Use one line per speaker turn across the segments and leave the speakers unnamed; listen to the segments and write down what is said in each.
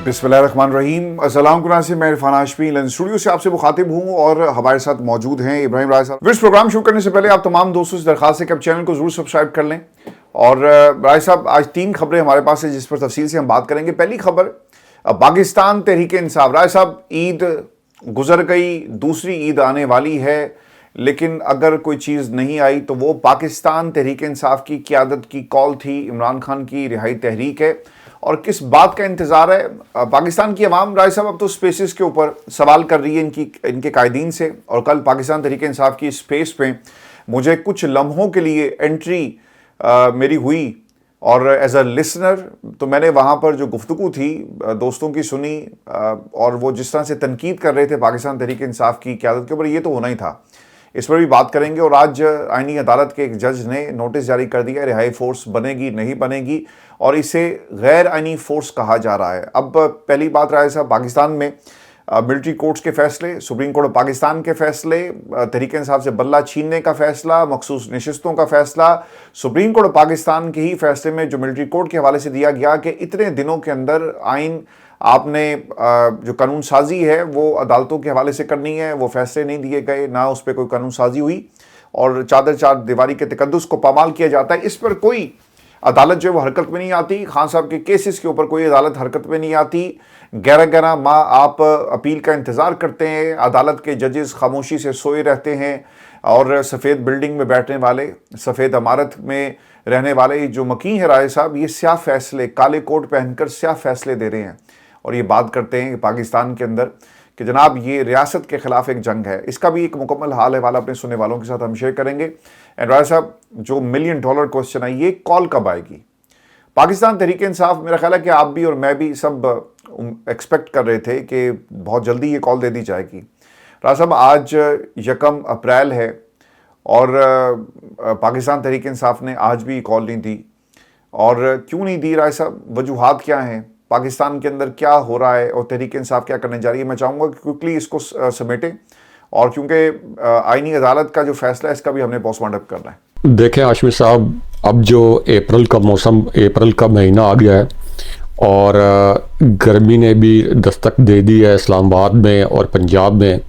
बिस्मिल्लाहिर्रहमानिर्रहीम। अस्सलाम वालेकुम। मैं इरफान हाशमी लंदन स्टूडियो से आपसे मुखातिब हूं और हमारे साथ मौजूद हैं इब्राहिम राय साहब। इस प्रोग्राम शुरू करने से पहले आप तमाम दोस्तों से दरखास्त है कि आप चैनल को जरूर सब्सक्राइब कर लें। और राय साहब, आज 3 खबरें हमारे पास है जिस पर तफसील से हम बात करेंगे। पहली खबर, पाकिस्तान तहरीक इंसाफ। राय साहब, ईद गुजर गई, दूसरी ईद आने वाली है, लेकिन अगर कोई चीज़ नहीं आई तो वो पाकिस्तान तहरीक इंसाफ की क़यादत की कॉल थी, इमरान खान की रिहाई तहरीक है। और किस बात का इंतज़ार है पाकिस्तान की अवाम? राय साहब, अब तो स्पेसेस के ऊपर सवाल कर रही है इनके कायदीन से। और कल पाकिस्तान तहरीक इंसाफ की स्पेस पे मुझे कुछ लम्हों के लिए एंट्री मेरी हुई और एज अ लिसनर तो मैंने वहाँ पर जो गुफ्तगू थी दोस्तों की सुनी, और वो जिस तरह से तनकीद कर रहे थे पाकिस्तान तहरीक इंसाफ की क़यादत के ऊपर, ये तो होना ही था। इस पर भी बात करेंगे। और आज आईनी अदालत के एक जज ने नोटिस जारी कर दिया, रिहाई फोर्स बनेगी नहीं बनेगी, और इसे गैर आईनी फोर्स कहा जा रहा है। अब पहली बात राय साहब, पाकिस्तान में मिलिट्री कोर्ट्स के फैसले, सुप्रीम कोर्ट ऑफ पाकिस्तान के फैसले, तहरीक इंसाफ से बल्ला छीनने का फैसला, मखसूस नशिस्तों का फैसला, सुप्रीम कोर्ट ऑफ पाकिस्तान के ही फैसले में जो मिलिट्री कोर्ट के हवाले से दिया गया कि इतने दिनों के अंदर आइन आपने जो कानून साजी है वो अदालतों के हवाले से करनी है, वो फैसले नहीं दिए गए, ना उस पर कोई कानून साजी हुई, और चादर चार दीवारी के तकद्दुस को पामाल किया जाता है। इस पर कोई अदालत जो है वो हरकत में नहीं आती। खान साहब के केसेस के ऊपर कोई अदालत हरकत में नहीं आती। 11-11 माह आप अपील का इंतज़ार करते हैं, अदालत के जजेस खामोशी से सोए रहते हैं, और सफ़ेद बिल्डिंग में बैठने वाले, सफ़ेद इमारत में रहने वाले जो मकीन है राय साहब, ये स्याह फैसले, काले कोट पहनकर स्याह फैसले दे रहे हैं। और ये बात करते हैं कि पाकिस्तान के अंदर कि जनाब ये रियासत के ख़िलाफ़ एक जंग है। इसका भी एक मुकम्मल हाल हवाला अपने सुनने वालों के साथ हम शेयर करेंगे। एंड राय साहब, जो $1 मिलियन क्वेश्चन है, ये कॉल कब आएगी? पाकिस्तान तहरीक इंसाफ, मेरा ख्याल है कि आप भी और मैं भी सब एक्सपेक्ट कर रहे थे कि बहुत जल्दी ये कॉल दे दी जाएगी। राय साहब, आज 1 अप्रैल है और पाकिस्तान तहरीक इंसाफ ने आज भी कॉल नहीं दी। और क्यों नहीं दी राय साहब? वजूहात क्या हैं? पाकिस्तान के अंदर क्या हो रहा है और तहरीक इंसाफ क्या करने जा रही है? मैं चाहूँगा कि क्विकली इसको समेटें, और क्योंकि आईनी अदालत का जो फैसला है इसका भी हमने पोस्टमार्टम करना है।
देखें हाशमी साहब, अब जो अप्रैल का मौसम, अप्रैल का महीना आ गया है और गर्मी ने भी दस्तक दे दी है इस्लामाबाद में और पंजाब में,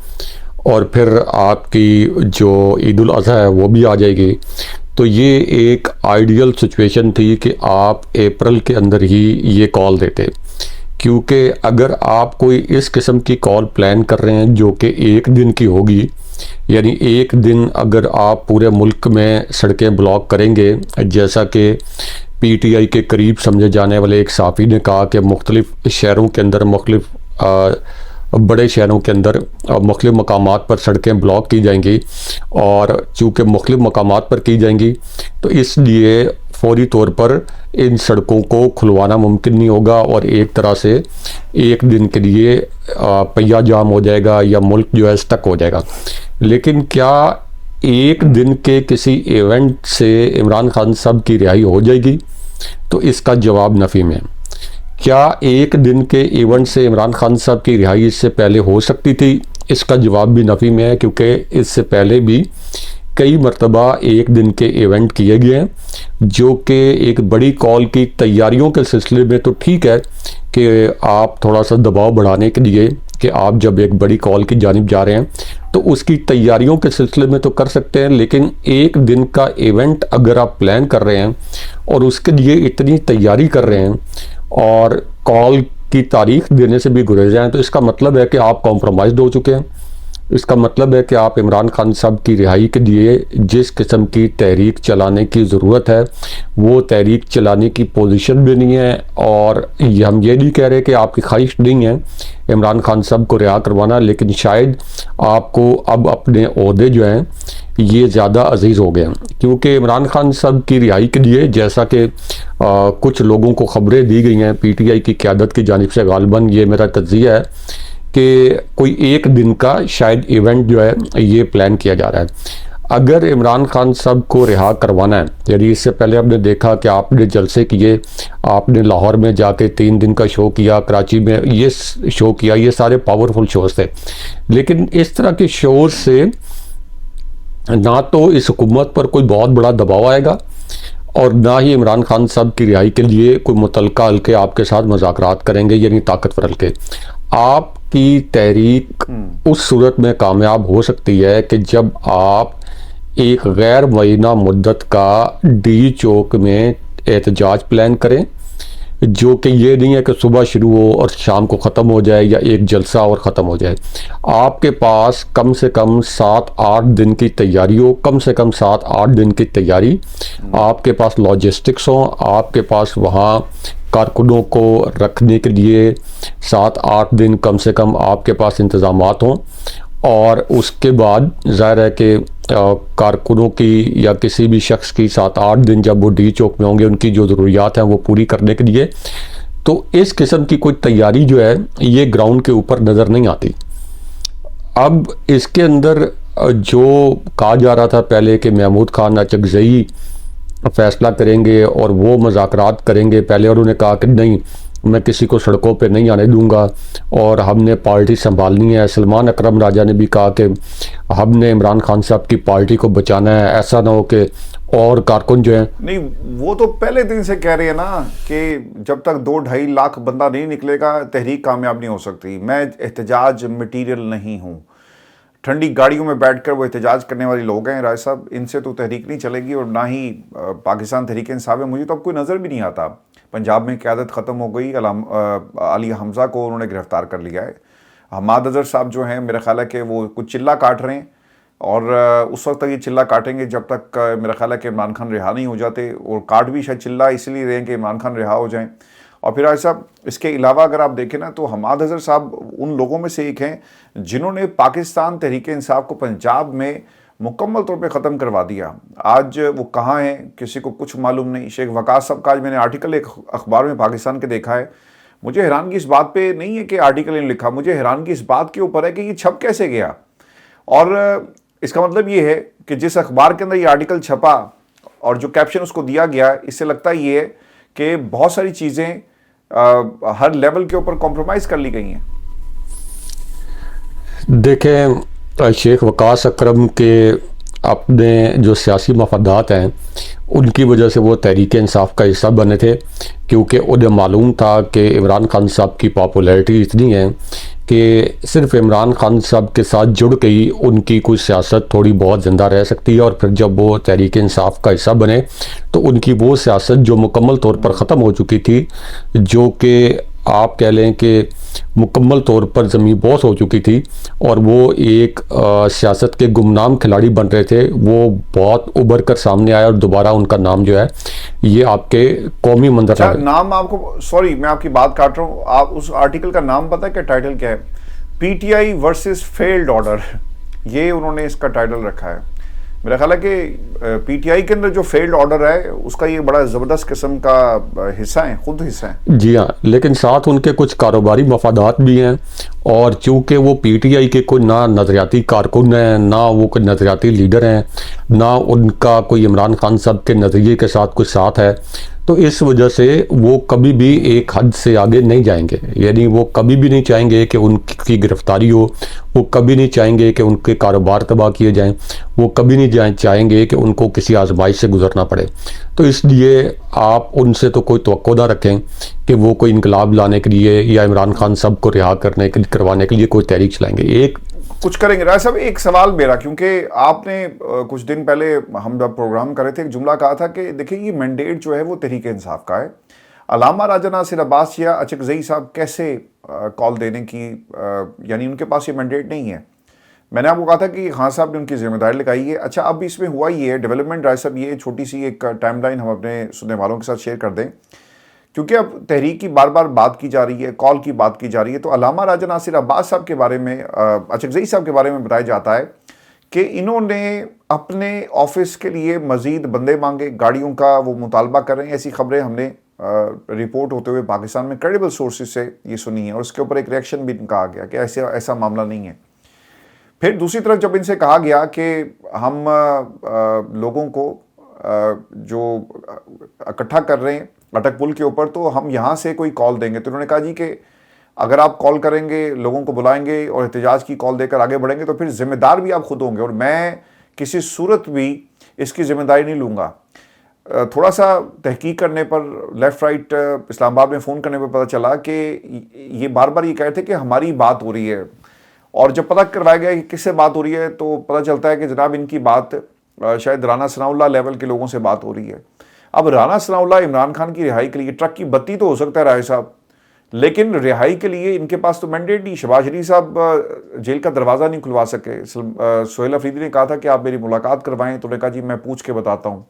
और फिर आपकी जो ईद उल अज़हा है वो भी आ जाएगी। तो ये एक आइडियल सिचुएशन थी कि आप अप्रैल के अंदर ही ये कॉल देते, क्योंकि अगर आप कोई इस किस्म की कॉल प्लान कर रहे हैं जो कि 1 दिन की होगी, यानी 1 दिन अगर आप पूरे मुल्क में सड़कें ब्लॉक करेंगे, जैसा कि पीटीआई के करीब समझे जाने वाले एक साफ़ी ने कहा कि मुख्तलिफ़ शहरों के अंदर, बड़े शहरों के अंदर मुख्तलिफ़ मकामात पर सड़कें ब्लॉक की जाएंगी, और चूँकि मुख्तलिफ़ मकामात पर की जाएंगी तो इसलिए फौरी तौर पर इन सड़कों को खुलवाना मुमकिन नहीं होगा, और एक तरह से 1 दिन के लिए पहिया जाम हो जाएगा या मुल्क जो है स्टक हो जाएगा। लेकिन क्या 1 दिन के किसी इवेंट से इमरान खान साहब की रिहाई हो जाएगी? तो इसका जवाब नफ़ी में। क्या 1 दिन के इवेंट से इमरान खान साहब की रिहाई इससे पहले हो सकती थी? इसका जवाब भी नफ़ी में है, क्योंकि इससे पहले भी कई मरतबा 1 दिन के इवेंट किए गए हैं, जो कि एक बड़ी कॉल की तैयारियों के सिलसिले में तो ठीक है कि आप थोड़ा सा दबाव बढ़ाने के लिए कि आप जब एक बड़ी कॉल की जानिब जा रहे हैं तो उसकी तैयारियों के सिलसिले में तो कर सकते हैं। लेकिन 1 दिन का इवेंट अगर आप प्लान कर रहे हैं और उसके लिए इतनी तैयारी कर रहे हैं और कॉल की तारीख देने से भी गुजर जाएं, तो इसका मतलब है कि आप कॉम्प्रोमाइज़ हो चुके हैं। इसका मतलब है कि आप इमरान खान साहब की रिहाई के लिए जिस किस्म की तहरीक चलाने की ज़रूरत है वो तहरीक चलाने की पोजीशन भी नहीं है। और हम ये नहीं कह रहे कि आपकी ख्वाहिश नहीं है इमरान खान साहब को रिहा करवाना, लेकिन शायद आपको अब अपने ओहदे जो हैं ये ज़्यादा अजीज़ हो गए हैं, क्योंकि इमरान खान साहब की रिहाई के लिए जैसा कि कुछ लोगों को ख़बरें दी गई हैं पीटीआई की क़यादत की जानिब से, गालिबन ये मेरा तज्ज़िया है कि कोई 1 दिन का शायद इवेंट जो है ये प्लान किया जा रहा है। अगर इमरान खान साहब को रिहा करवाना है, यानी इससे पहले आपने देखा कि आपने जलसे किए, आपने लाहौर में जाके 3 दिन का शो किया, कराची में ये शो किया, ये सारे पावरफुल शोज़ थे। लेकिन इस तरह के शोज़ से ना तो इस हुकूमत पर कोई बहुत बड़ा दबाव आएगा और ना ही इमरान खान साहब की रिहाई के लिए कोई मुतलका हल्के आपके साथ मुज़ाकरात करेंगे, यानी ताकतवर हल्के। आपकी तहरीक उस सूरत में कामयाब हो सकती है कि जब आप एक गैर मुअय्यना मुद्दत का डी चौक में एहतजाज प्लान करें, जो कि ये नहीं है कि सुबह शुरू हो और शाम को ख़त्म हो जाए या एक जलसा और ख़त्म हो जाए। आपके पास कम से कम 7-8 दिन की तैयारी हो, कम से कम 7-8 दिन की तैयारी, आपके पास लॉजिस्टिक्स हो, आपके पास वहाँ कारकुनों को रखने के लिए 7-8 दिन कम से कम आपके पास इंतज़ामात हों। और उसके बाद ज़ाहिर है कि कारकुनों की या किसी भी शख्स की 7-8 दिन जब वो डी चौक में होंगे, उनकी जो ज़रूरियात हैं वो पूरी करने के लिए, तो इस किस्म की कोई तैयारी जो है ये ग्राउंड के ऊपर नज़र नहीं आती। अब इसके अंदर जो कहा जा रहा था पहले कि महमूद खान अचकज़ई फैसला करेंगे और वो मुज़ाकरात करेंगे पहले, और उन्होंने कहा कि नहीं, मैं किसी को सड़कों पे नहीं आने दूंगा और हमने पार्टी संभालनी है। सलमान अकरम राजा ने भी कहा कि हमने इमरान खान साहब की पार्टी को बचाना है, ऐसा ना हो कि और कारकुन जो हैं।
नहीं, वो तो पहले दिन से कह रहे हैं ना कि जब तक 2-2.5 लाख बंदा नहीं निकलेगा तहरीक कामयाब नहीं हो सकती। मैं एहतजाज मटीरियल नहीं हूँ। ठंडी गाड़ियों में बैठकर वो एहतजाज करने वाले लोग हैं राय साहब, इनसे तो तहरीक नहीं चलेगी और ना ही पाकिस्तान तहरीक इंसाफ है। मुझे तो अब कोई नज़र भी नहीं आता। पंजाब में क़यादत ख़त्म हो गई, अली हमज़ा को उन्होंने गिरफ़्तार कर लिया है। हमाद अज़हर साहब जो हैं, मेरा ख्याल है कि वो कुछ चिल्ला काट रहे हैं और उस वक्त तक ये चिल्ला काटेंगे जब तक मेरा ख्याल है कि इमरान खान रिहा नहीं हो जाते, और काट भी शायद चिल्ला इसलिए रहे हैं कि इमरान खान रिहा हो जाएं। और फिर राय साहब, इसके अलावा अगर आप देखें ना तो हमाद अज़हर साहब उन लोगों में से एक हैं जिन्होंने पाकिस्तान तहरीक इंसाफ को पंजाब में मुकम्मल तौर पे ख़त्म करवा दिया। आज वो कहाँ हैं किसी को कुछ मालूम नहीं। शेख वकास साहब का आज मैंने आर्टिकल एक अखबार में पाकिस्तान के देखा है। मुझे हैरानगी इस बात पे नहीं है कि आर्टिकल ने लिखा, मुझे हैरानगी इस बात के ऊपर है कि ये छप कैसे गया। और इसका मतलब ये है कि जिस अखबार के अंदर ये आर्टिकल छपा और जो कैप्शन उसको दिया गया, इससे लगता ये है कि बहुत सारी चीज़ें हर लेवल के ऊपर कॉम्प्रोमाइज़ कर ली गई हैं।
देखें, शेख वकास अकरम के अपने जो सियासी मफादात हैं उनकी वजह से वो तहरीक इंसाफ का हिस्सा बने थे, क्योंकि उन्हें मालूम था कि इमरान खान साहब की पॉपुलैरिटी इतनी है कि सिर्फ इमरान खान साहब के साथ जुड़ के ही उनकी कोई सियासत थोड़ी बहुत ज़िंदा रह सकती है। और फिर जब वो तहरीक इंसाफ का हिस्सा बने तो उनकी वो सियासत जो मुकम्मल तौर पर ख़त्म हो चुकी थी, जो कि आप कह लें कि मुकम्मल तौर पर ज़मीन बोस हो चुकी थी और वो एक सियासत के गुमनाम खिलाड़ी बन रहे थे, वो बहुत उभर कर सामने आया और दोबारा उनका नाम जो है ये आपके कौमी मंजर।
अच्छा, नाम आपको, सॉरी मैं आपकी बात काट रहा हूँ, आप उस आर्टिकल का नाम पता है क्या, टाइटल क्या है? पीटीआई वर्सेस फेल्ड ऑर्डर, ये उन्होंने इसका टाइटल रखा है। मेरा ख्याल है कि पीटीआई के अंदर जो फेल्ड ऑर्डर है उसका ये बड़ा ज़बरदस्त किस्म का हिस्सा है, खुद हिस्सा है।
जी हाँ, लेकिन साथ उनके कुछ कारोबारी मफादात भी हैं, और चूँकि वो पीटीआई के कोई ना नज़रियाती कारकुन हैं, ना वो कोई नज़रियाती लीडर हैं, ना उनका कोई इमरान खान साहब के नज़रिए के साथ कुछ साथ है, तो इस वजह से वो कभी भी एक हद से आगे नहीं जाएंगे। यानी वो कभी भी नहीं चाहेंगे कि उनकी गिरफ्तारी हो, वो कभी नहीं चाहेंगे कि उनके कारोबार तबाह किए जाएं, वो कभी नहीं चाहेंगे कि उनको किसी आजमाइश से गुजरना पड़े। तो इसलिए आप उनसे तो कोई तवक्को ना रखें कि वो कोई इनकलाब लाने के लिए या इमरान खान साहब को रिहा करवाने के लिए कोई तहरीक चलाएंगे। एक
कुछ करेंगे। राय साहब, एक सवाल मेरा, क्योंकि आपने कुछ दिन पहले हम जब प्रोग्राम कर रहे थे एक जुमला कहा था कि देखिए ये मैंडेट जो है वो तहरीक इंसाफ का है। अलामा राजा नासिर अब्बास या अचकज़ई साहब कैसे कॉल देने की, यानी उनके पास ये मैंडेट नहीं है। मैंने आपको कहा था कि खान साहब ने उनकी जिम्मेदारी लगाई है। अच्छा, अब इसमें हुआ ये है डेवलपमेंट, राय साहब, ये छोटी सी एक टाइमलाइन हम अपने सुनने वालों के साथ शेयर कर दें, क्योंकि अब तहरीक की बार बार बात की जा रही है, कॉल की बात की जा रही है। तो अलामा राजा नासिर अब्बास साहब के बारे में, अचकज़ई साहब के बारे में बताया जाता है कि इन्होंने अपने ऑफिस के लिए मज़ीद बंदे मांगे, गाड़ियों का वो मुतालबा कर रहे हैं। ऐसी खबरें हमने रिपोर्ट होते हुए पाकिस्तान में क्रेडिबल सोर्सेज से ये सुनी है, और उसके ऊपर एक रिएक्शन भी कहा गया कि ऐसा मामला नहीं है। फिर दूसरी तरफ जब इनसे कहा गया कि हम लोगों को जो इकट्ठा कर रहे हैं अटक पुल के ऊपर, तो हम यहाँ से कोई कॉल देंगे, तो उन्होंने कहा जी कि अगर आप कॉल करेंगे, लोगों को बुलाएंगे और एहतजाज की कॉल देकर आगे बढ़ेंगे तो फिर जिम्मेदार भी आप खुद होंगे, और मैं किसी सूरत भी इसकी जिम्मेदारी नहीं लूँगा। थोड़ा सा तहकीक करने पर, लेफ़्ट राइट इस्लामाबाद में फ़ोन करने पर पता चला कि ये बार बार ये कह रहे थे कि हमारी बात हो रही है, और जब पता करवाया गया कि किससे बात हो रही है तो पता चलता है कि जनाब इनकी बात शायद राना सनाउल्लाह लेवल के लोगों से बात हो रही है। अब राना सनाउल्लाह इमरान खान की रिहाई के लिए, ट्रक की बत्ती तो हो सकता है राय साहब, लेकिन रिहाई के लिए इनके पास तो मैंडेट नहीं। शहबाज शरीफ साहब जेल का दरवाज़ा नहीं खुलवा सके। सोहेल अफरीदी ने कहा था कि आप मेरी मुलाकात करवाएं, तो उन्होंने कहा जी मैं पूछ के बताता हूँ।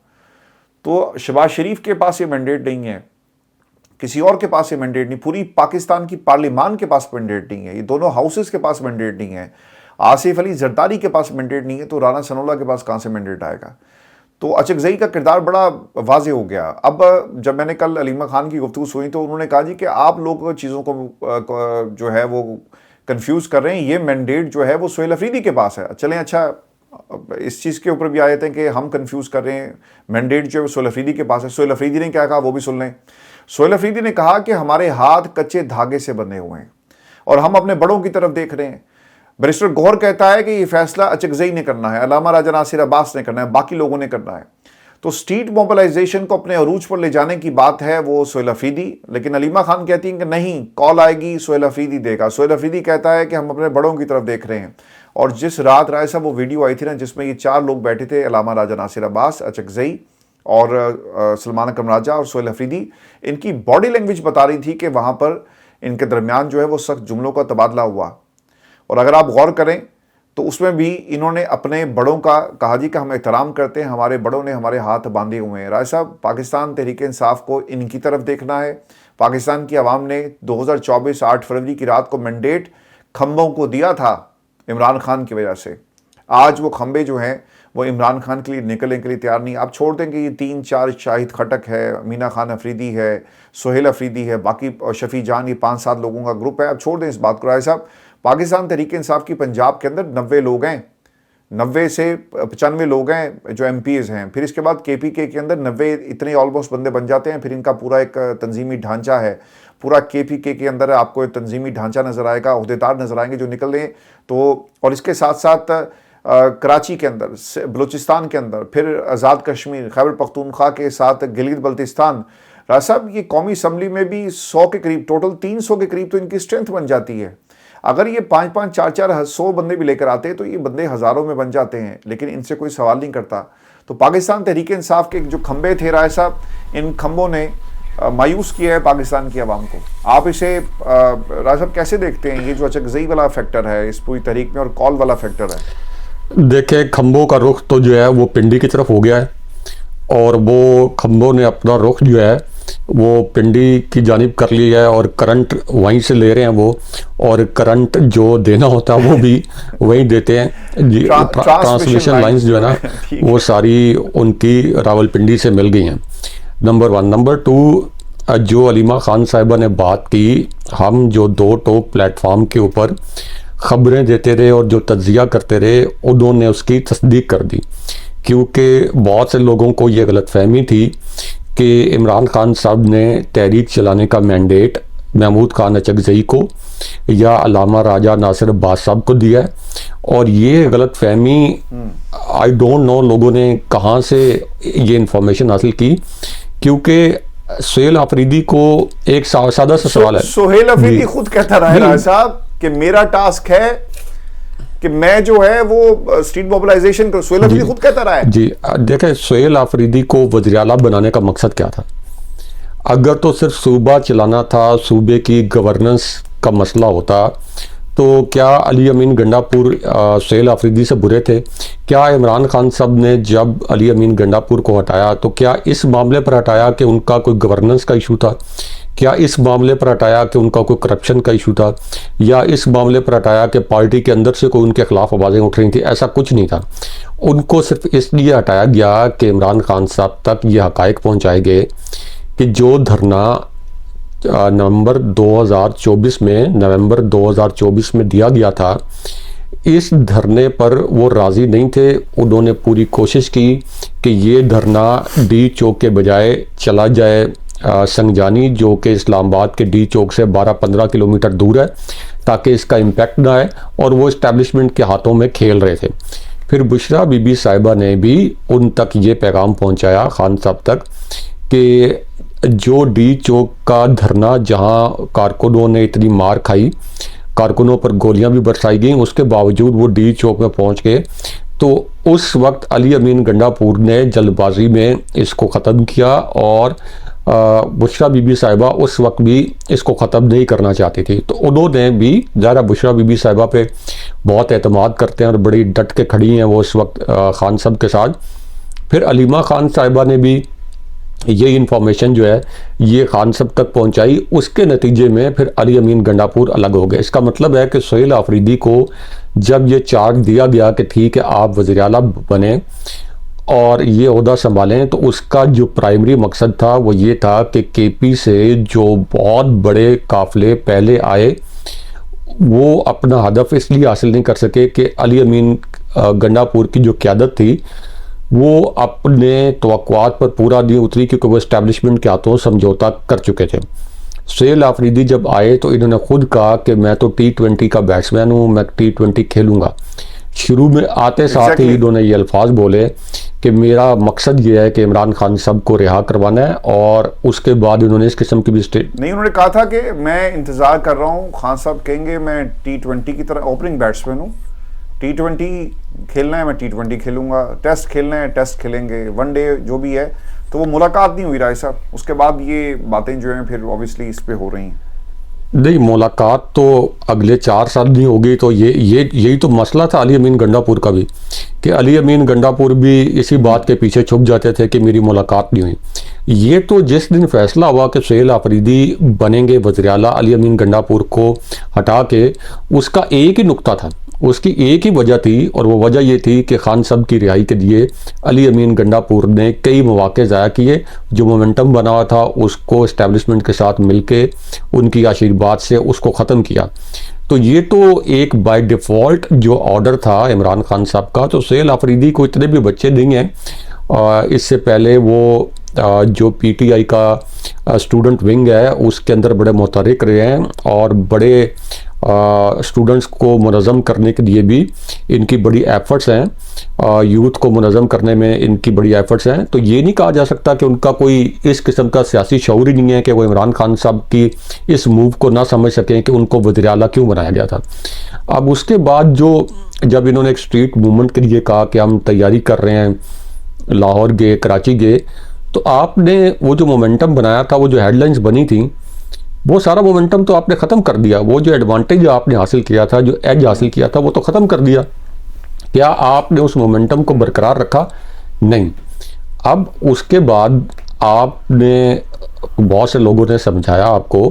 तो शहबाज शरीफ के पास ये मैंडेट नहीं है, किसी और के पास ये मैंडेट नहीं, पूरी पाकिस्तान की पार्लियामान के पास मैंडेट नहीं है, ये दोनों हाउसेस के पास मैंडेट नहीं है, आसिफ अली जरदारी के पास मैंडेट नहीं है, तो राना सनाउल्लाह के पास कहाँ से मैंडेट आएगा। तो अचकज़ई का किरदार बड़ा वाज़े हो गया। अब जब मैंने कल अलीमा खान की गुफ्तगू सुनी तो उन्होंने कहा जी कि आप लोग चीज़ों को जो है वो कंफ्यूज कर रहे हैं, ये मैंडेट जो है वो सोहेल अफरीदी के पास है। चलें, अच्छा इस चीज़ के ऊपर भी आए थे कि हम कंफ्यूज कर रहे हैं, मैंडेट जो है सोहेल अफरीदी के पास है। सोहेल अफरीदी ने क्या कहा वो भी सुन लें। सोहेल अफरीदी ने कहा कि हमारे हाथ कच्चे धागे से बंधे हुए हैं और हम अपने बड़ों की तरफ देख रहे हैं। बैरिस्टर गौहर कहता है कि ये फैसला अचकज़ई ने करना है, अल्लामा राजा नासिर अब्बास ने करना है, बाकी लोगों ने करना है। तो स्ट्रीट मोबिलाइजेशन को अपने अरूज पर ले जाने की बात है वो सोहेल अफरीदी, लेकिन अलीमा खान कहती हैं कि नहीं, कॉल आएगी सोहेल अफरीदी देगा। सोहेल अफरीदी कहता है कि हम अपने बड़ों की तरफ देख रहे हैं। और जिस रात राय साहब वो वीडियो आई थी ना जिसमें ये 4 लोग बैठे थे, अल्लामा राजा नासिर अब्बास, अचकज़ई और सलमान अकरम राजा और सोहेल अफरीदी, इनकी बॉडी लैंग्वेज बता रही थी कि वहाँ पर इनके दरमियान जो है वो सख्त जुमलों का तबादला हुआ। और अगर आप गौर करें तो उसमें भी इन्होंने अपने बड़ों का कहा जी कि हम एहतराम करते हैं, हमारे बड़ों ने हमारे हाथ बांधे हुए हैं। राय साहब, पाकिस्तान तहरीक इंसाफ को इनकी तरफ देखना है। पाकिस्तान की आवाम ने 2024 8 फरवरी की रात को मैंडेट खंभों को दिया था इमरान खान की वजह से। आज वो खंभे जो हैं वो इमरान खान के लिए निकलने के लिए तैयार नहीं। आप छोड़ दें कि ये 3-4 शाहिद खटक है, मीना खान अफरीदी है, सोहेल अफरीदी है, बाकी शफी जान, ये 5-7 लोगों का ग्रुप है। आप छोड़ दें इस बात को। राय साहब, पाकिस्तान तहरीक इंसाफ की पंजाब के अंदर 90 लोग हैं, 90 से 95 लोग हैं जो MPs हैं। फिर इसके बाद KPK के अंदर 90 इतने ऑलमोस्ट बंदे बन जाते हैं। फिर इनका पूरा एक तंजीमी ढांचा है। पूरा KPK के अंदर आपको एक तंजीमी ढांचा नज़र आएगा, अहदेदार नज़र आएंगे जो निकल रहे। तो और इसके साथ साथ कराची के अंदर, बलूचिस्तान के अंदर, फिर आज़ाद कश्मीर, खैबर पख्तूनख्वा के साथ गिलगित बल्तिस्तान। राज साहब, ये कौमी असम्बली में भी 100 के करीब, टोटल 300 के करीब तो इनकी स्ट्रेंथ बन जाती है। अगर ये 5-5, 4-4, 100 बंदे भी लेकर आते हैं तो ये बंदे हज़ारों में बन जाते हैं, लेकिन इनसे कोई सवाल नहीं करता। तो पाकिस्तान तहरीक इंसाफ के जो खंबे थे राय साहब, इन खंबों ने मायूस किया है पाकिस्तान की आवाम को। आप इसे राय साहब कैसे देखते हैं, ये जो अचकज़ई वाला फैक्टर है इस पूरी तहरीक में और कॉल वाला फैक्टर है?
देखें, खंबों का रुख तो जो है वो पिंडी की तरफ हो गया है और वो खंबों ने अपना रुख जो है वो पिंडी की जानिब कर ली है और करंट वहीं से ले रहे हैं वो, और करंट जो देना होता है वो भी वहीं देते हैं। ट्रांसमिशन लाइंस जो है ना वो सारी उनकी रावलपिंडी से मिल गई हैं, नंबर 1। नंबर 2, जो अलीमा खान साहिबा ने बात की, हम जो 2 टॉक प्लेटफार्म के ऊपर ख़बरें देते रहे और जो तज्जिया करते रहे उन्होंने उसकी तस्दीक कर दी, क्योंकि बहुत से लोगों को ये गलतफहमी थी कि इमरान खान साहब ने तहरीक चलाने का मैंडेट महमूद खान अचकज़ई को या अल्लामा राजा नासिर अब्बास साहब को दिया है। और ये गलतफहमी आई डोंट नो लोगों ने कहाँ से ये इंफॉर्मेशन हासिल की, क्योंकि सोहेल अफरीदी को एक सादा सा सवाल है।
सोहेल अफरीदी खुद कहता रहा है साहब कि मेरा टास्क है कि मैं जो है वो स्ट्रीट मोबिलाइजेशन कर। सोहेल अफरीदी खुद कहता रहा है। जी
देखें, सोहेल अफरीदी को वज़ीर आला बनाने का मकसद क्या था? अगर तो सिर्फ सूबा चलाना था, सूबे की गवर्नेंस का मसला होता, तो क्या अली अमीन गंडापुर सोहेल अफरीदी से बुरे थे? क्या इमरान खान साहब ने जब अली अमीन गंडापुर को हटाया तो क्या इस मामले पर हटाया कि उनका कोई गवर्नेंस का इशू था? क्या इस मामले पर हटाया कि उनका कोई करप्शन का इशू था? या इस मामले पर हटाया कि पार्टी के अंदर से कोई उनके खिलाफ आवाज़ें उठ रही थी? ऐसा कुछ नहीं था। उनको सिर्फ इसलिए हटाया गया कि इमरान खान साहब तक ये हक़ाइक़ पहुँचाए गए कि जो धरना नवंबर 2024 में दिया गया था, इस धरने पर वो राज़ी नहीं थे। उन्होंने पूरी कोशिश की कि ये धरना डी चौक के बजाय चला जाए संगजानी, जो कि इस्लामाबाद के डी चौक से 12-15 किलोमीटर दूर है, ताकि इसका इम्पैक्ट ना आए, और वो इस्टेब्लिशमेंट के हाथों में खेल रहे थे। फिर बुशरा बीबी साहिबा ने भी उन तक ये पैगाम पहुंचाया खान साहब तक कि जो डी चौक का धरना जहां कारकुनों ने इतनी मार खाई, कारकुनों पर गोलियां भी बरसाई गई, उसके बावजूद वो डी चौक में पहुंच गए। तो उस वक्त अली अमीन गंडापुर ने जल्दबाजी में इसको ख़त्म किया और बुशरा बीबी साहिबा उस वक्त भी इसको ख़त्म नहीं करना चाहती थी। तो उन्होंने भी ज़रा बुशरा बीबी साहिबा पे बहुत एतमाद करते हैं और बड़ी डट के खड़ी हैं वो उस वक्त खान साहब के साथ। फिर अलीमा खान साहिबा ने भी ये इन्फॉर्मेशन जो है ये खान साहब तक पहुंचाई। उसके नतीजे में फिर अली अमीन गंडापुर अलग हो गए। इसका मतलब है कि सुहेल आफरीदी को जब ये चार्ज दिया गया कि ठीक है आप वज़ीर आला बने और ये ओहदा संभालें, तो उसका जो प्राइमरी मकसद था वो ये था कि केपी से जो बहुत बड़े काफिले पहले आए वो अपना हदफ इसलिए हासिल नहीं कर सके कि अली अमीन गंडापुर की जो क़यादत थी वो अपने तवक्कुआत पर पूरा नहीं उतरी, क्योंकि वो इस्टेब्लिशमेंट के हाथों समझौता कर चुके थे। सुहेल आफरीदी जब आए तो इन्होंने खुद कहा कि मैं तो T20 का बैट्समैन हूँ, मैं T20 खेलूँगा। शुरू में आते साथ ही इन्होंने ये अल्फाज बोले कि मेरा मकसद ये है कि इमरान खान साहब को रिहा करवाना है, और उसके बाद इन्होंने इस किस्म की भी स्टेट
नहीं, उन्होंने कहा था कि मैं इंतज़ार कर रहा हूँ, खान साहब कहेंगे मैं T20 की तरह ओपनिंग बैट्समैन हूँ, T20 खेलना है मैं T20 खेलूंगा, टेस्ट खेलना है टेस्ट खेलेंगे, वनडे जो भी है। तो वो मुलाकात नहीं हुई राय साहब, उसके बाद ये बातें जो हैं फिर ऑब्वियसली इस पे हो रही हैं।
नहीं, मुलाकात तो अगले 4 साल नहीं होगी। तो यही तो मसला था अली अमीन गंडापुर का भी, कि अली अमीन गंडापुर भी इसी बात के पीछे छुप जाते थे कि मेरी मुलाकात नहीं हुई। ये तो जिस दिन फैसला हुआ कि सुहेल आफरीदी बनेंगे वज़ीर आला अली अमीन गंडापुर को हटा के, उसका एक ही नुक्ता था, उसकी एक ही वजह थी, और वो वजह ये थी कि खान साहब की रिहाई के लिए अली अमीन गंडापुर ने कई मौके ज़ाया किए। जो मोमेंटम बना हुआ था उसको इस्टेब्लिशमेंट के साथ मिलके उनकी आशीर्वाद से उसको ख़त्म किया। तो ये तो एक बाय डिफ़ॉल्ट जो ऑर्डर था इमरान खान साहब का। तो सुहेल आफरीदी को इतने भी बच्चे नहीं हैं। इससे पहले वो जो पीटीआई का स्टूडेंट विंग है उसके अंदर बड़े मुतहर्रिक रहे हैं, और बड़े स्टूडेंट्स को मुनज़्ज़म करने के लिए भी इनकी बड़ी एफ़र्ट्स हैं, यूथ को मुनज़्ज़म करने में इनकी बड़ी एफ़र्ट्स हैं। तो ये नहीं कहा जा सकता कि उनका कोई इस किस्म का सियासी शऊर ही नहीं है कि वो इमरान खान साहब की इस मूव को ना समझ सकें कि उनको वज़ीर आला क्यों बनाया गया था। अब उसके बाद जब इन्होंने एक स्ट्रीट मूवमेंट के लिए कहा कि हम तैयारी कर रहे हैं, लाहौर गए, कराची गए, तो आपने वो जो मोमेंटम बनाया था, वो जो हेडलाइंस बनी थी, वो सारा मोमेंटम तो आपने ख़त्म कर दिया। वो जो एडवांटेज आपने हासिल किया था, जो एज हासिल किया था, वो तो ख़त्म कर दिया। क्या आपने उस मोमेंटम को बरकरार रखा? नहीं। अब उसके बाद आपने, बहुत से लोगों ने समझाया आपको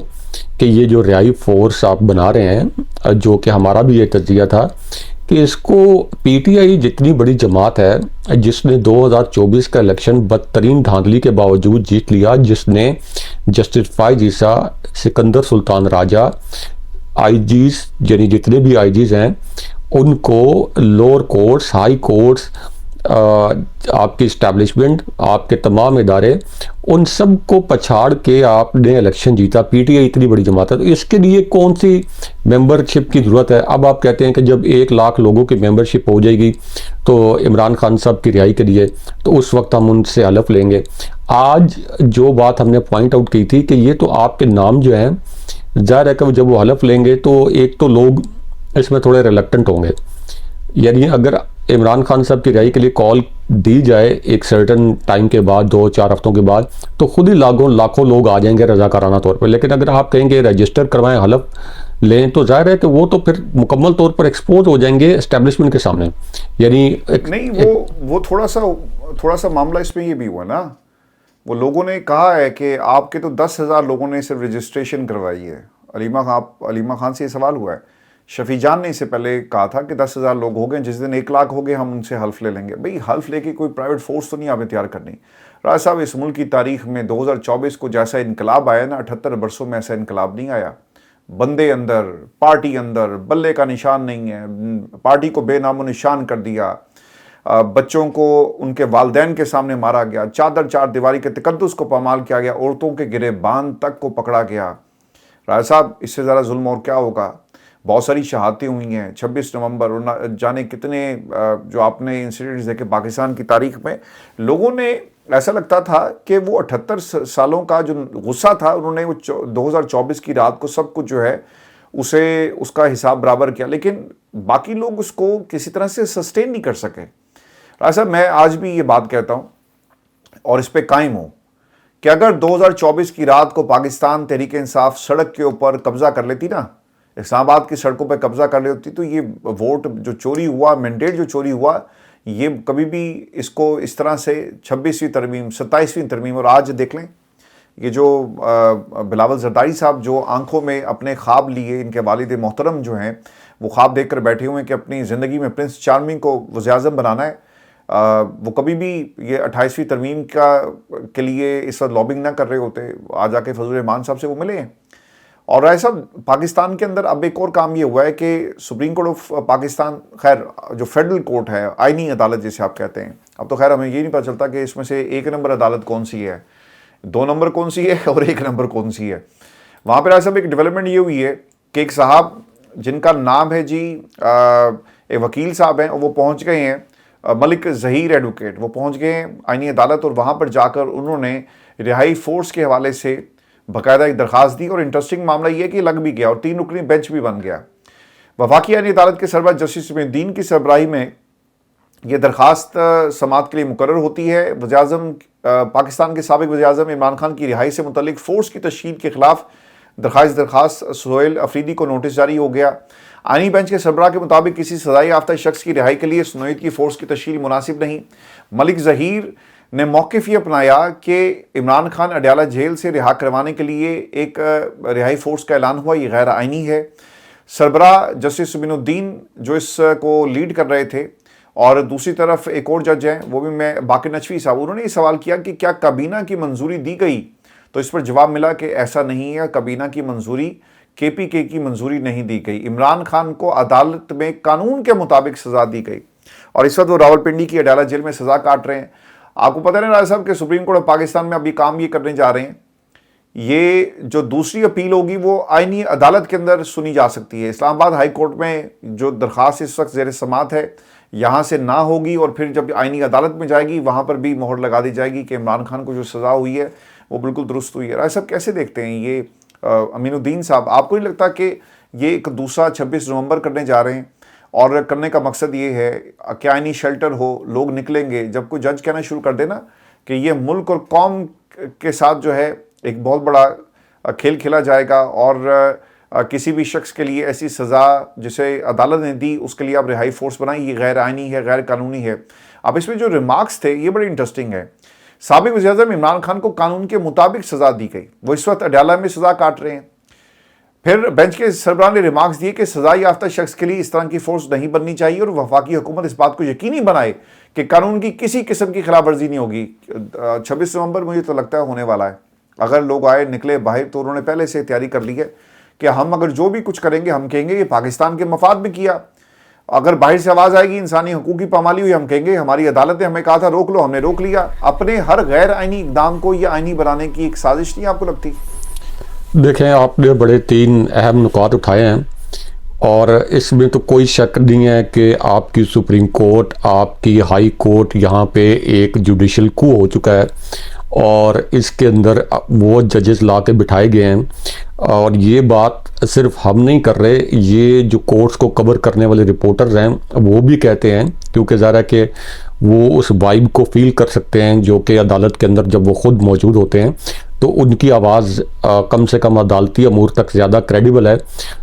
कि ये जो रिहाई फोर्स आप बना रहे हैं, जो कि हमारा भी ये तज्जिया था कि इसको पीटीआई जितनी बड़ी जमात है जिसने 2024 का इलेक्शन बदतरीन धांधली के बावजूद जीत लिया, जिसने जस्टिस फाइज ईसा, सिकंदर सुल्तान राजा, आईजीज यानी जितने भी आईजीज हैं उनको लोअर कोर्ट्स, हाई कोर्ट्स, आपकी इस्टेब्लिशमेंट, आपके तमाम इदारे, उन सब को पछाड़ के आपने इलेक्शन जीता। पीटीआई इतनी बड़ी जमात है, तो इसके लिए कौन सी मेंबरशिप की ज़रूरत है? अब आप कहते हैं कि जब 1 लाख लोगों की मेंबरशिप हो जाएगी तो इमरान खान साहब की रिहाई के लिए, तो उस वक्त हम उनसे हलफ लेंगे। आज जो बात हमने पॉइंट आउट की थी कि ये तो आपके नाम जो हैं, ज़ाहिर है कि जब वो हलफ लेंगे तो एक तो लोग इसमें थोड़े रिलक्टेंट होंगे। यानी अगर इमरान खान साहब की रिहाई के लिए कॉल दी जाए एक सर्टन टाइम के बाद, 2-4 हफ्तों के बाद, तो खुद ही लाखों लोग आ जाएंगे रजाकाराना तौर पर। लेकिन अगर आप कहेंगे रजिस्टर करवाएं, हलफ लें, तो जाहिर है कि वो तो फिर मुकम्मल तौर पर एक्सपोज हो जाएंगे एस्टेब्लिशमेंट के सामने। यानी
नहीं, वो थोड़ा सा मामला इसमें ये भी हुआ ना, वो लोगों ने कहा है कि आपके तो 10,000 लोगों ने सिर्फ रजिस्ट्रेशन करवाई है। अलीमा खान से ये सवाल हुआ है। शफी जान ने इससे पहले कहा था कि 10,000 लोग हो गए, जिस दिन 1 लाख हो गए हम उनसे हल्फ ले लेंगे। भाई हल्फ लेके कोई प्राइवेट फोर्स तो नहीं आपने तैयार करनी। राज साहब, इस मुल्क की तारीख में 2024 को जैसा इनकलाब आया ना, 78 वर्षों में ऐसा इनकलाब नहीं आया। बंदे अंदर, पार्टी अंदर, बल्ले का निशान नहीं है, पार्टी को बेनामो निशान कर दिया, बच्चों को उनके वालदैन के सामने मारा गया, चार दीवारी के तकद्दुस को पामाल किया गया, औरतों के गिरेबान तक को पकड़ा गया। राज साहब, इससे ज़्यादा जुल्म और क्या होगा? बहुत सारी शहादतें हुई हैं। 26 नवंबर और जाने कितने जो आपने इंसिडेंट्स देखे पाकिस्तान की तारीख में, लोगों ने ऐसा लगता था कि वो 78 सालों का जो गुस्सा था उन्होंने वो 2024 की रात को सब कुछ जो है उसे उसका हिसाब बराबर किया, लेकिन बाकी लोग उसको किसी तरह से सस्टेन नहीं कर सके। ऐसा मैं आज भी ये बात कहता हूँ और इस पे कायम हूँ कि अगर 2024 की रात को पाकिस्तान तहरीक इंसाफ सड़क के ऊपर कब्जा कर लेती ना, इस्लामाबाद की सड़कों पर कब्जा कर लेती, तो ये वोट जो चोरी हुआ, मैंडेट जो चोरी हुआ, ये कभी भी इसको इस तरह से 26वीं तरमीम, 27वीं तरमीम, और आज देख लें ये जो बिलावल जरदारी साहब जो आंखों में अपने ख्वाब लिए, इनके वालिद मोहतरम जो हैं वो ख्वाब देख कर बैठे हुए हैं कि अपनी ज़िंदगी में प्रिंस चार्मिंग को वज़ीर-ए-आज़म बनाना है, वो कभी भी ये 28वीं तरमीम के लिए इस वक्त लॉबिंग ना कर रहे होते, आज जाके फजल रहमान साहब से वो मिले हैं। और ऐसा पाकिस्तान के अंदर अब एक और काम ये हुआ है कि सुप्रीम कोर्ट ऑफ पाकिस्तान, खैर जो फेडरल कोर्ट है, आईनी अदालत जिसे आप कहते हैं, अब तो खैर हमें ये नहीं पता चलता कि इसमें से 1 नंबर अदालत कौन सी है, 2 नंबर कौन सी है और 1 नंबर कौन सी है। वहाँ पर ऐसा एक डेवलपमेंट ये हुई है कि एक साहब जिनका नाम है जी, एक वकील साहब हैं, और वो पहुँच गए हैं, मलिक ज़हीर एडवोकेट, वो पहुँच गए हैं आईनी अदालत, और वहाँ पर जाकर उन्होंने रिहाई फोर्स के हवाले से बाकायदा एक दरख्वास्त दी। और इंटरेस्टिंग मामला ये कि लग भी गया और 3 रुकनी बेंच भी बन गया। वफाकी आईनी अदालत के सरबराह जस्टिस उमैदुद्दीन की सरबराही में ये दरख्वास्त समाअत के लिए मुकर्रर होती है। वज़ीर-ए-आज़म पाकिस्तान के साबिक़ वज़ीर-ए-आज़म इमरान खान की रिहाई से मुतल्लिक फोर्स की तश्कील के खिलाफ दरख्वास्त सुहेल अफरीदी को नोटिस जारी हो गया। आईनी बेंच के सरबराह के मुताबिक किसी सजाई याफ्ता शख्स की रिहाई के लिए सुनोईद की फोर्स की तश्कील मुनासिब नहीं। मलिक ज़हीर ने मौक़िफ़ ये अपनाया कि इमरान खान अडयाला जेल से रिहा करवाने के लिए एक रिहाई फोर्स का ऐलान हुआ, ये गैर आइनी है। सरबराह जस्टिस उमैदुद्दीन जो इसको लीड कर रहे थे, और दूसरी तरफ एक और जज हैं, वो भी मैं बाक़िर नचवी साहब, उन्होंने ये सवाल किया कि क्या काबीना की मंजूरी दी गई, तो इस पर जवाब मिला कि ऐसा नहीं है, काबीना की मंजूरी KPK की मंजूरी नहीं दी गई। इमरान खान को अदालत में कानून के मुताबिक सज़ा दी गई और इस वक्त वो रावलपिंडी की अडयाला जेल में सज़ा काट रहे हैं। आपको पता है ना राजा साहब कि सुप्रीम कोर्ट ऑफ पाकिस्तान में अभी काम ये करने जा रहे हैं, ये जो दूसरी अपील होगी वो आईनी अदालत के अंदर सुनी जा सकती है। इस्लामाबाद हाई कोर्ट में जो दरख्वास्त इस वक्त ज़ेर समात है, यहाँ से ना होगी और फिर जब आईनी अदालत में जाएगी वहाँ पर भी मोहर लगा दी जाएगी कि इमरान खान को जो सज़ा हुई है वो बिल्कुल दुरुस्त हुई है। राजा साहब कैसे देखते हैं ये अमीनुद्दीन साहब, आपको नहीं लगता कि ये एक दूसरा 26 नवंबर करने जा रहे हैं और करने का मकसद ये है कि आईनी शेल्टर हो, लोग निकलेंगे, जब कोई जज कहना शुरू कर देना कि ये मुल्क और कौम के साथ जो है एक बहुत बड़ा खेल खेला जाएगा और किसी भी शख्स के लिए ऐसी सज़ा जिसे अदालत ने दी उसके लिए आप रिहाई फोर्स बनाई, ये गैर आइनी है, गैर कानूनी है। अब इसमें जो रिमार्क्स थे ये बड़े इंटरेस्टिंग है। साबिक़ वज़ीर-ए-आज़म इमरान खान को कानून के मुताबिक सज़ा दी गई, वो इस वक्त अडयाला में सज़ा काट रहे हैं। फिर बेंच के सरबराह ने रिमार्क्स दिए कि सज़ा याफ्ता शख्स के लिए इस तरह की फोर्स नहीं बननी चाहिए और वफाकी हुकूमत इस बात को यकीनी बनाए कि कानून की किसी किस्म की खिलाफ वर्जी नहीं होगी। 26 नवंबर मुझे तो लगता है होने वाला है। अगर लोग आए निकले बाहर तो उन्होंने पहले से तैयारी कर ली है कि हम अगर जो भी कुछ करेंगे हम कहेंगे ये पाकिस्तान के मफाद में किया। अगर बाहर से आवाज़ आएगी इंसानी हकूक़ की पामाली हुई, हम कहेंगे हमारी अदालत ने हमें कहा था रोक लो, हमने रोक लिया। अपने हर गैर आइनी इक़दाम को यह आइनी बनाने की एक साजिश नहीं आपको लगती?
देखें, आपने बड़े 3 अहम नुकात उठाए हैं और इसमें तो कोई शक नहीं है कि आपकी सुप्रीम कोर्ट, आपकी हाई कोर्ट यहाँ पे एक जुडिशल कू हो चुका है और इसके अंदर वो जजेस ला के बिठाए गए हैं। और ये बात सिर्फ हम नहीं कर रहे, ये जो कोर्ट्स को कवर करने वाले रिपोर्टर्स हैं वो भी कहते हैं, क्योंकि ज़रा कि वो उस वाइब को फील कर सकते हैं जो कि अदालत के अंदर जब वो ख़ुद मौजूद होते हैं तो उनकी आवाज़ कम से कम अदालती अमूर तक ज़्यादा क्रेडिबल है।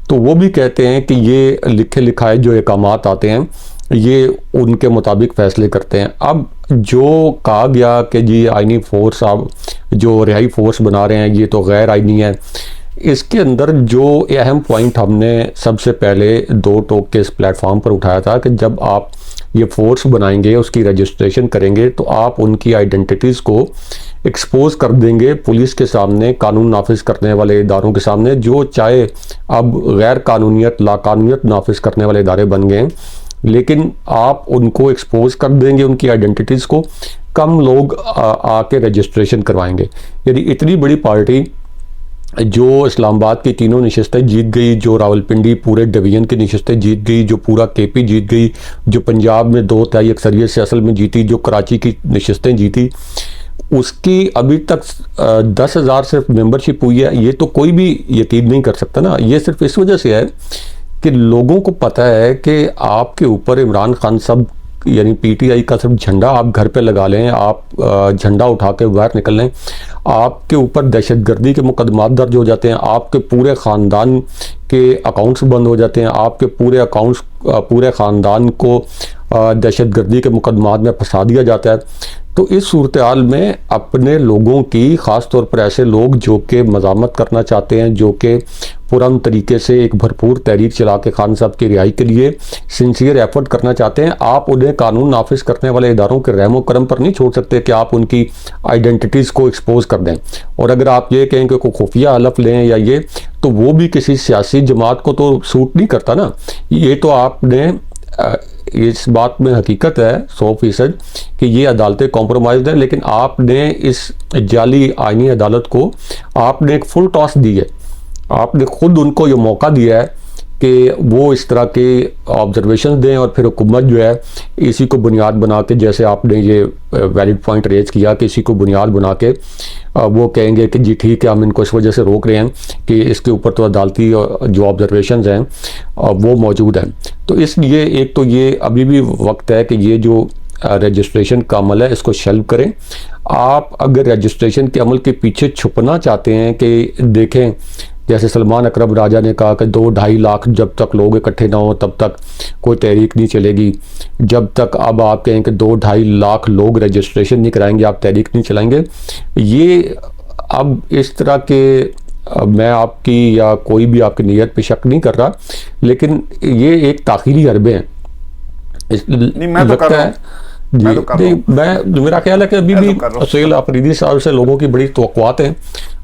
तो वो भी कहते हैं कि ये लिखे लिखाए जो अहकामात आते हैं ये उनके मुताबिक फ़ैसले करते हैं। अब जो कहा गया कि जी आइनी फोर्स आप जो रिहाई फोर्स बना रहे हैं ये तो गैर आइनी है, इसके अंदर जो अहम पॉइंट हमने सबसे पहले 2 टोक के इस प्लेटफॉर्म पर उठाया था कि जब आप ये फोर्स बनाएंगे, उसकी रजिस्ट्रेशन करेंगे तो आप उनकी आइडेंटिटीज़ को एक्सपोज कर देंगे पुलिस के सामने, कानून नाफिज करने वाले इदारों के सामने, जो चाहे अब गैर कानूनियत लाकानूनियत नाफिज करने वाले इदारे बन गए, लेकिन आप उनको एक्सपोज कर देंगे उनकी आइडेंटिटीज़ को, कम लोग आके रजिस्ट्रेशन करवाएंगे। यदि इतनी बड़ी पार्टी जो इस्लामाबाद की तीनों नशस्तें जीत गई, जो रावलपिंडी पूरे डिवीजन की नशस्तें जीत गई, जो पूरा केपी जीत गई, जो पंजाब में 2/3 अक्सरियत से असल में जीती, जो कराची की नशस्तें जीती, उसकी अभी तक 10,000 सिर्फ मेंबरशिप हुई है। ये तो कोई भी यकीन नहीं कर सकता ना। ये सिर्फ इस वजह से है कि लोगों को पता है कि आपके ऊपर इमरान खान साहब यानी पीटीआई का सिर्फ झंडा आप घर पे लगा लें, आप झंडा उठा के बाहर निकल लें, आपके ऊपर दहशतगर्दी के मुकदमात दर्ज हो जाते हैं, आपके पूरे ख़ानदान के अकाउंट्स बंद हो जाते हैं, आपके पूरे अकाउंट्स पूरे ख़ानदान को दहशतगर्दी के मुकदमात में फंसा दिया जाता है। तो इस सूरत हाल में अपने लोगों की, ख़ास तौर पर ऐसे लोग जो कि मज़ामत करना चाहते हैं, जो कि पुरअमन तरीके से एक भरपूर तहरीक चला के खान साहब की रिहाई के लिए सिंसियर एफर्ट करना चाहते हैं, आप उन्हें कानून नाफिज करने वाले इदारों के रहमो करम पर नहीं छोड़ सकते कि आप उनकी आइडेंटिटीज़ को एक्सपोज कर दें। और अगर आप ये कहें कि कोई खुफिया हलफ लें या ये, तो वो भी किसी सियासी जमात को तो सूट नहीं करता ना। ये तो आपने इस बात में हकीकत है 100% कि ये अदालतें कॉम्प्रोमाइज़ हैं, लेकिन आपने इस जाली आईनी अदालत को आपने एक फुल टॉस दी है। आपने खुद उनको ये मौका दिया है कि वो इस तरह के ऑब्जर्वेशन दें और फिर हुकूमत जो है इसी को बुनियाद बना के, जैसे आपने ये वैलिड पॉइंट रेज किया कि इसी को बुनियाद बना के वो कहेंगे कि जी ठीक है, हम इनको इस वजह से रोक रहे हैं कि इसके ऊपर तो अदालती जो ऑब्जर्वेशंस हैं वो मौजूद हैं। तो इसलिए एक तो ये अभी भी वक्त है कि ये जो रजिस्ट्रेशन का अमल है इसको शेल्व करें। आप अगर रजिस्ट्रेशन के अमल के पीछे छुपना चाहते हैं कि देखें, जैसे सलमान अकरम राजा ने कहा कि 2-2.5 लाख जब तक लोग इकट्ठे ना हो तब तक कोई तहरीक नहीं चलेगी, जब तक अब आप कहें कि 2-2.5 लाख लोग रजिस्ट्रेशन नहीं कराएंगे आप तहरीक नहीं चलाएंगे। ये अब इस तरह के मैं आपकी या कोई भी आपकी नीयत पे शक नहीं कर रहा, लेकिन ये एक ताखीरी हरबे हैं।
मैं तो कर रहा हूं।
मेरा ख्याल है कि अभी भी सुहेल अफरीदी साहब से लोगों की बड़ी तवक्कुआत हैं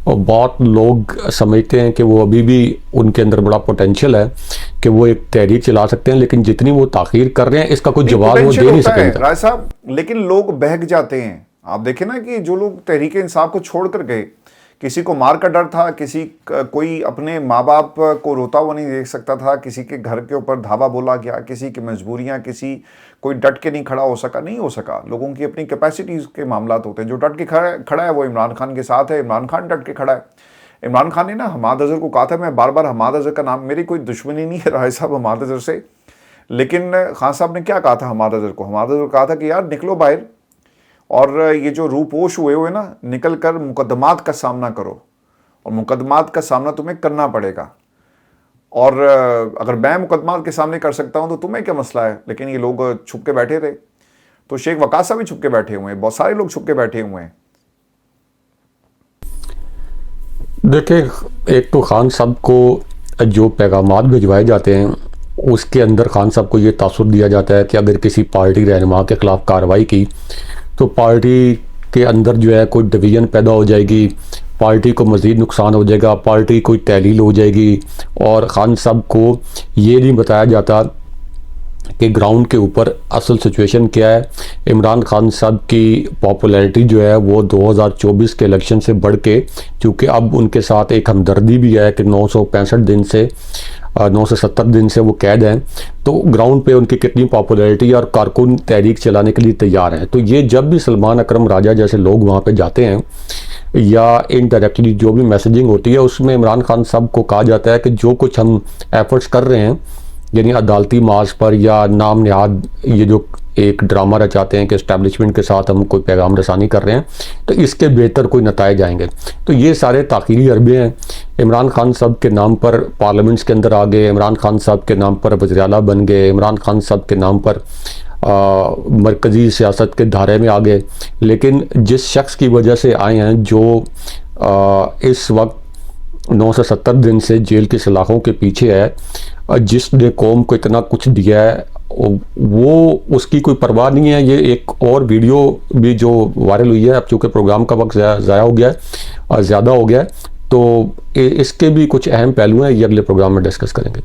और बहुत लोग समझते हैं कि वो अभी भी उनके अंदर बड़ा पोटेंशियल है कि वो एक तहरीक चला सकते हैं, लेकिन जितनी वो ताखीर कर रहे हैं इसका कोई जवाब वो दे नहीं सकेंगे
राय साहब। लेकिन लोग बहक जाते हैं। आप देखें ना कि जो लोग तहरीक इंसाफ को छोड़ कर गए, किसी को मार का डर था, कोई अपने माँ बाप को रोता हुआ नहीं देख सकता था, किसी के घर के ऊपर धावा बोला गया, किसी की मजबूरियां, कोई डट के नहीं खड़ा हो सका, नहीं हो सका। लोगों की अपनी कैपेसिटीज के मामलात होते हैं। जो डट के खड़ा है वो इमरान खान के साथ है, इमरान खान डट के खड़ा है। इमरान खान ने ना हमाद अजहर को कहा था, मैं बार बार हमाद अजहर का नाम, मेरी कोई दुश्मनी नहीं है राय साहब हमाद अजहर से, लेकिन खान साहब ने क्या कहा था हमाद अजहर को? हमाद अजहर को कहा था कि यार निकलो बाहर और ये जो रूपोश हुए ना, निकल कर मुकदमात का सामना करो, और मुकदमात का सामना तुम्हें करना पड़ेगा। और अगर मैं मुकदमात के सामने कर सकता हूं तो तुम्हें क्या मसला है? लेकिन ये लोग छुप के बैठे थे। तो शेख वकास साहब भी छुप के बैठे हुए हैं, बहुत सारे लोग छुप के बैठे हुए हैं।
देखिए, एक तो खान साहब को जो पैगामात भिजवाए जाते हैं उसके अंदर खान साहब को ये तासुर दिया जाता है कि अगर किसी पार्टी रहनुमा के खिलाफ कार्रवाई की तो पार्टी के अंदर जो है कोई डिवीज़न पैदा हो जाएगी, पार्टी को मज़ीद नुकसान हो जाएगा, पार्टी कोई तहलील हो जाएगी। और ख़ान साहब को ये नहीं बताया जाता कि ग्राउंड के ऊपर असल सिचुएशन क्या है। इमरान खान साहब की पॉपुलैरिटी जो है वो 2024 के इलेक्शन से बढ़ के, चूँकि अब उनके साथ एक हमदर्दी भी है कि 965 दिन से 970 दिन से वो कैद हैं, तो ग्राउंड पे उनकी कितनी पॉपुलैरिटी और कारकुन तहरीक चलाने के लिए तैयार हैं। तो ये जब भी सलमान अकरम राजा जैसे लोग वहाँ पे जाते हैं या इनडायरेक्टली जो भी मैसेजिंग होती है उसमें इमरान खान साहब को कहा जाता है कि जो कुछ हम एफर्ट्स कर रहे हैं, यानी अदालती मार्च पर या नाम निहाद ये जो एक ड्रामा रचाते हैं कि इस्टेब्लिशमेंट के साथ हम कोई पैगाम रसानी कर रहे हैं, तो इसके बेहतर कोई नताइज आएंगे। तो ये सारे ताख़ीरी हरबे हैं। इमरान खान साहब के नाम पर पार्लियामेंट्स के अंदर आ गए, इमरान खान साहब के नाम पर वज़ीर आला बन गए, इमरान खान साहब के नाम पर मरकज़ी सियासत के धारे में आ गए। लेकिन जिस शख्स की वजह से आए हैं, जो इस वक्त 970 दिन से जेल की सलाखों के पीछे है, जिसने कौम को इतना कुछ दिया है, वो उसकी कोई परवाह नहीं है। ये एक और वीडियो भी जो वायरल हुई है, अब चूँकि प्रोग्राम का वक्त ज़ाया हो गया है, ज़्यादा हो गया है, तो इसके भी कुछ अहम पहलू हैं, ये अगले प्रोग्राम में डिस्कस करेंगे।